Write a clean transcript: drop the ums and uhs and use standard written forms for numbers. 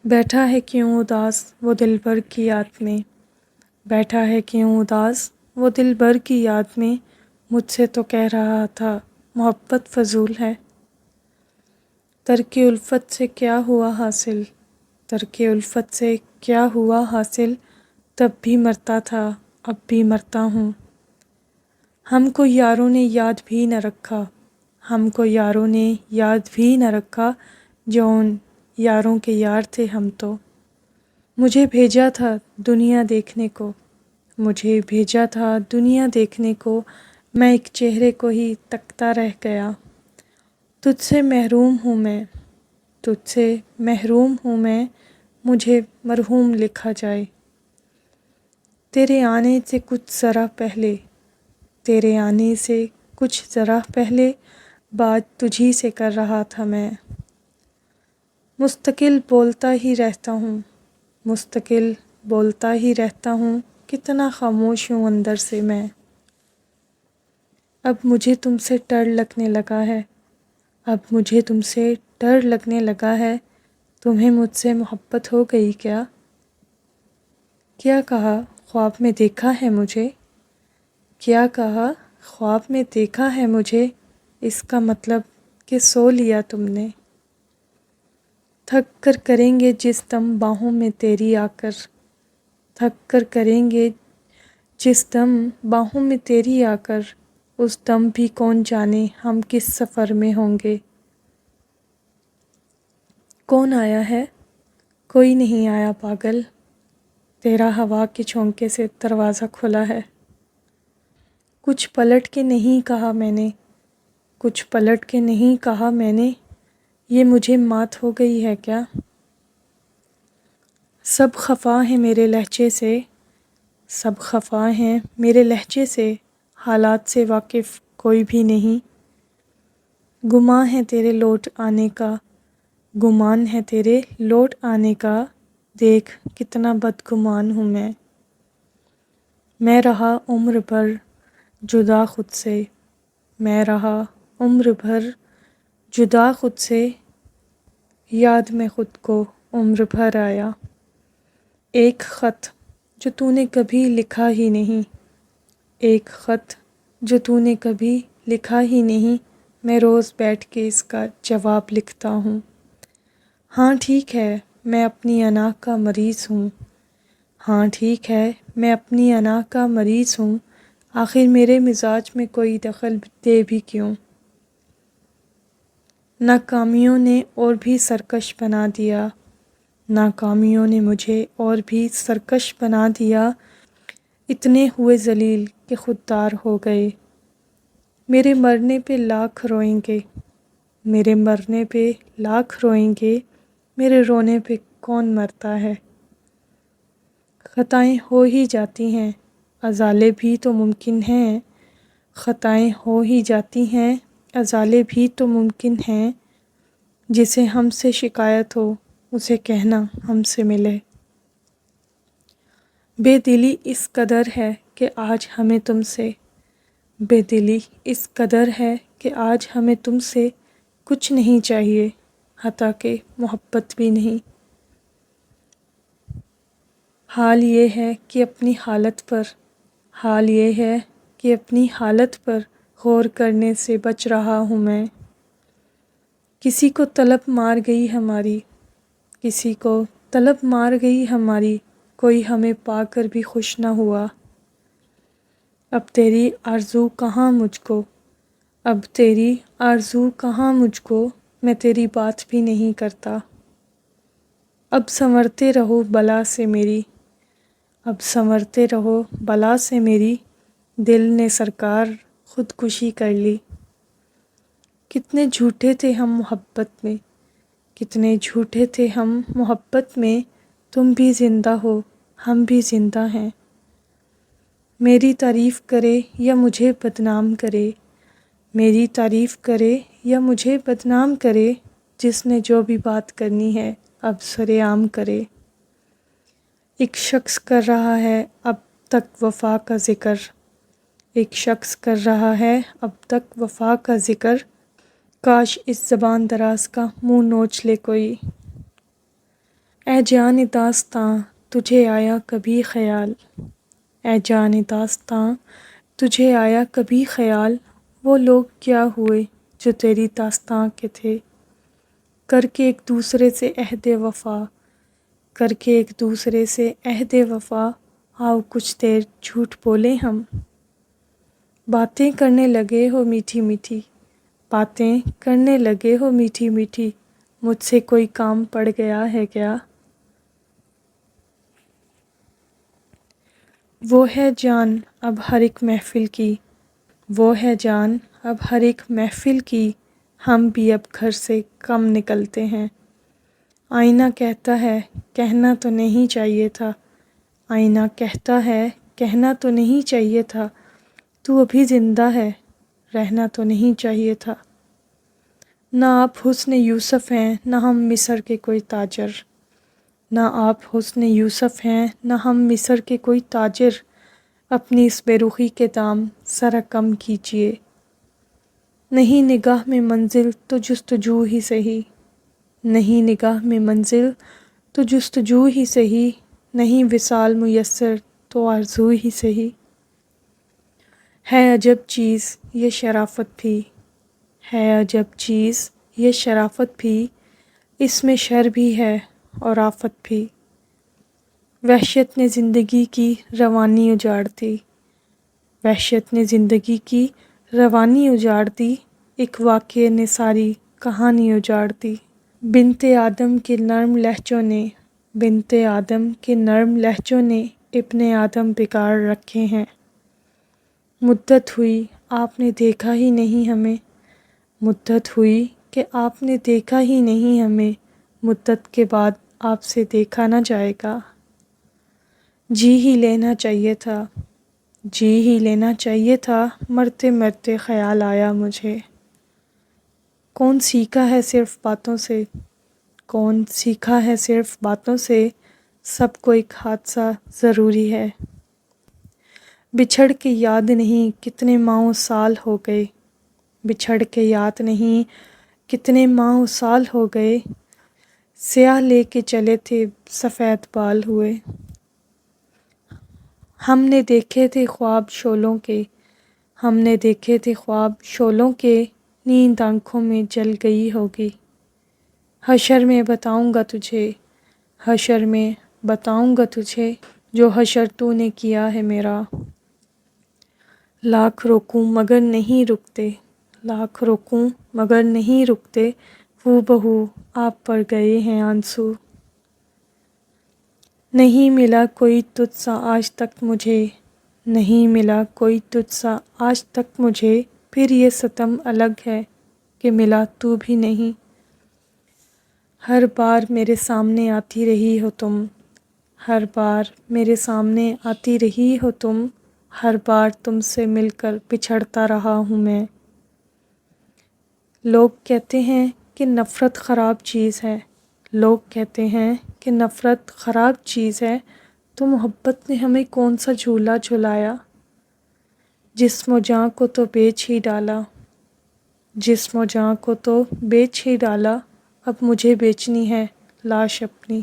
بیٹھا ہے کیوں اداس وہ دل بھر کی یاد میں، بیٹھا ہے کیوں اداس وہ دل بھر کی یاد میں، مجھ سے تو کہہ رہا تھا محبت فضول ہے۔ ترک الفت سے کیا ہوا حاصل، ترک الفت سے کیا ہوا حاصل، تب بھی مرتا تھا اب بھی مرتا ہوں۔ ہم کو یاروں نے یاد بھی نہ رکھا، ہم کو یاروں نے یاد بھی نہ رکھا، جو ان یاروں کے یار تھے ہم تو۔ مجھے بھیجا تھا دنیا دیکھنے کو، مجھے بھیجا تھا دنیا دیکھنے کو، میں ایک چہرے کو ہی تکتا رہ گیا۔ تجھ سے محروم ہوں میں، تجھ سے محروم ہوں میں، مجھے مرحوم لکھا جائے۔ تیرے آنے سے کچھ ذرا پہلے، تیرے آنے سے کچھ ذرا پہلے، بات تجھی سے کر رہا تھا میں۔ مستقل بولتا ہی رہتا ہوں، مستقل بولتا ہی رہتا ہوں، کتنا خاموش ہوں اندر سے میں۔ اب مجھے تم سے ڈر لگنے لگا ہے، اب مجھے تم سے ڈر لگنے لگا ہے، تمہیں مجھ سے محبت ہو گئی کیا؟ کیا کہا خواب میں دیکھا ہے مجھے، کیا کہا خواب میں دیکھا ہے مجھے، اس کا مطلب کہ سو لیا تم نے۔ تھک کر کریں گے جس دم باہوں میں تیری آ کر، تھک کر کریں گے جس دم باہوں میں تیری آ کر، اس دم بھی کون جانے ہم کس سفر میں ہوں گے۔ کون آیا ہے؟ کوئی نہیں آیا پاگل، تیرا ہوا کے جھونکے سے دروازہ کھلا ہے۔ کچھ پلٹ کے نہیں کہا میں نے، کچھ پلٹ کے نہیں کہا میں نے، یہ مجھے مات ہو گئی ہے کیا؟ سب خفا ہیں میرے لہجے سے، سب خفا ہیں میرے لہجے سے، حالات سے واقف کوئی بھی نہیں۔ گمان ہے تیرے لوٹ آنے کا، گمان ہے تیرے لوٹ آنے کا، دیکھ کتنا بدگمان ہوں میں۔ میں رہا عمر بھر جدا خود سے، میں رہا عمر بھر جدا خود سے، یاد میں خود کو عمر بھر آیا۔ ایک خط جو تو نے کبھی لکھا ہی نہیں، ایک خط جو تو نے کبھی لکھا ہی نہیں، میں روز بیٹھ کے اس کا جواب لکھتا ہوں۔ ہاں ٹھیک ہے میں اپنی انا کا مریض ہوں، ہاں ٹھیک ہے میں اپنی انا کا مریض ہوں، آخر میرے مزاج میں کوئی دخل دے بھی کیوں۔ ناکامیوں نے اور بھی سرکش بنا دیا، ناکامیوں نے مجھے اور بھی سرکش بنا دیا، اتنے ہوئے ذلیل کہ خوددار ہو گئے۔ میرے مرنے پہ لاکھ روئیں گے، میرے مرنے پہ لاکھ روئیں گے، میرے رونے پہ کون مرتا ہے۔ خطائیں ہو ہی جاتی ہیں، ازالے بھی تو ممکن ہیں، خطائیں ہو ہی جاتی ہیں، ازالے بھی تو ممکن ہیں، جسے ہم سے شکایت ہو اسے کہنا ہم سے ملے۔ بے دلی اس قدر ہے کہ آج ہمیں تم سے، بے دلی اس قدر ہے کہ آج ہمیں تم سے کچھ نہیں چاہیے، حتیٰ کہ محبت بھی نہیں۔ حال یہ ہے کہ اپنی حالت پر، حال یہ ہے کہ اپنی حالت پر غور کرنے سے بچ رہا ہوں میں۔ کسی کو طلب مار گئی ہماری، کسی کو طلب مار گئی ہماری، کوئی ہمیں پا کر بھی خوش نہ ہوا۔ اب تیری آرزو کہاں مجھ کو، اب تیری آرزو کہاں مجھ کو، میں تیری بات بھی نہیں کرتا۔ اب سنورتے رہو بلا سے میری، اب سنورتے رہو بلا سے میری، دل نے سرکار خودکشی کر لی۔ کتنے جھوٹے تھے ہم محبت میں، کتنے جھوٹے تھے ہم محبت میں، تم بھی زندہ ہو ہم بھی زندہ ہیں۔ میری تعریف کرے یا مجھے بدنام کرے، میری تعریف کرے یا مجھے بدنام کرے، جس نے جو بھی بات کرنی ہے اب سرِ عام کرے۔ ایک شخص کر رہا ہے اب تک وفا کا ذکر، ایک شخص کر رہا ہے اب تک وفا کا ذکر، کاش اس زبان دراز کا منہ نوچ لے کوئی۔ اے جان داستاں تجھے آیا کبھی خیال، اے جان داستاں تجھے آیا کبھی خیال، وہ لوگ کیا ہوئے جو تیری داستاں کے تھے، کر کے ایک دوسرے سے عہد وفا، کر کے ایک دوسرے سے عہد وفا، آؤ کچھ دیر جھوٹ بولیں ہم، باتیں کرنے لگے ہو میٹھی میٹھی، باتیں کرنے لگے ہو میٹھی میٹھی، مجھ سے کوئی کام پڑ گیا ہے کیا؟ وہ ہے جان اب ہر ایک محفل کی، وہ ہے جان اب ہر ایک محفل کی، ہم بھی اب گھر سے کم نکلتے ہیں، آئینہ کہتا ہے کہنا تو نہیں چاہیے تھا، آئینہ کہتا ہے کہنا تو نہیں چاہیے تھا، تو ابھی زندہ ہے رہنا تو نہیں چاہیے تھا، نہ آپ حسن یوسف ہیں نہ ہم مصر کے کوئی تاجر، نہ آپ حسن یوسف ہیں نہ ہم مصر کے کوئی تاجر، اپنی اس بے رخی کے دام ذرا کم کیجیے، نہیں نگاہ میں منزل تو جستجو ہی سہی، نہیں نگاہ میں منزل تو جستجو ہی سہی، نہیں وصال میسر تو آرزو ہی سہی، ہے عجب چیز یہ شرافت بھی، ہے عجب چیز یہ شرافت بھی، اس میں شر بھی ہے اور آفت بھی، وحشت نے زندگی کی روانی اجاڑ دی، وحشت نے زندگی کی روانی اجاڑ دی، ایک واقعے نے ساری کہانی اجاڑ دی، بنت آدم کے نرم لہجوں نے، بنت آدم کے نرم لہجوں نے ابن آدم بگاڑ رکھے ہیں، مدت ہوئی آپ نے دیکھا ہی نہیں ہمیں، مدت ہوئی کہ آپ نے دیکھا ہی نہیں ہمیں، مدت کے بعد آپ سے دیکھا نہ جائے گا، جی ہی لینا چاہیے تھا، جی ہی لینا چاہیے تھا، مرتے مرتے خیال آیا مجھے، کون سیکھا ہے صرف باتوں سے، کون سیکھا ہے صرف باتوں سے، سب کو ایک حادثہ ضروری ہے، بچھڑ کے یاد نہیں کتنے ماہ و سال ہو گئے، بچھڑ کے یاد نہیں کتنے ماہ و سال ہو گئے، سیاہ لے کے چلے تھے سفید بال ہوئے، ہم نے دیکھے تھے خواب شعلوں کے، ہم نے دیکھے تھے خواب شعلوں کے، نیند آنکھوں میں جل گئی ہوگی، حشر میں بتاؤں گا تجھے، حشر میں بتاؤں گا تجھے، جو حشر تو نے کیا ہے میرا، لاکھ روکوں مگر نہیں رکتے، لاکھ روکوں مگر نہیں رکتے، ہو بہو آپ پر گئے ہیں آنسو، نہیں ملا کوئی تجھ سا آج تک مجھے، نہیں ملا کوئی تجھ سا آج تک مجھے، پھر یہ ستم الگ ہے کہ ملا تو بھی نہیں، ہر بار میرے سامنے آتی رہی ہو تم، ہر بار میرے سامنے آتی رہی ہو تم، ہر بار تم سے مل کر بچھڑتا رہا ہوں میں، لوگ کہتے ہیں کہ نفرت خراب چیز ہے، لوگ کہتے ہیں کہ نفرت خراب چیز ہے، تو محبت نے ہمیں کون سا جھولا جھلایا، جسم و جاں کو تو بیچ ہی ڈالا، جسم و جاں کو تو بیچ ہی ڈالا، اب مجھے بیچنی ہے لاش اپنی۔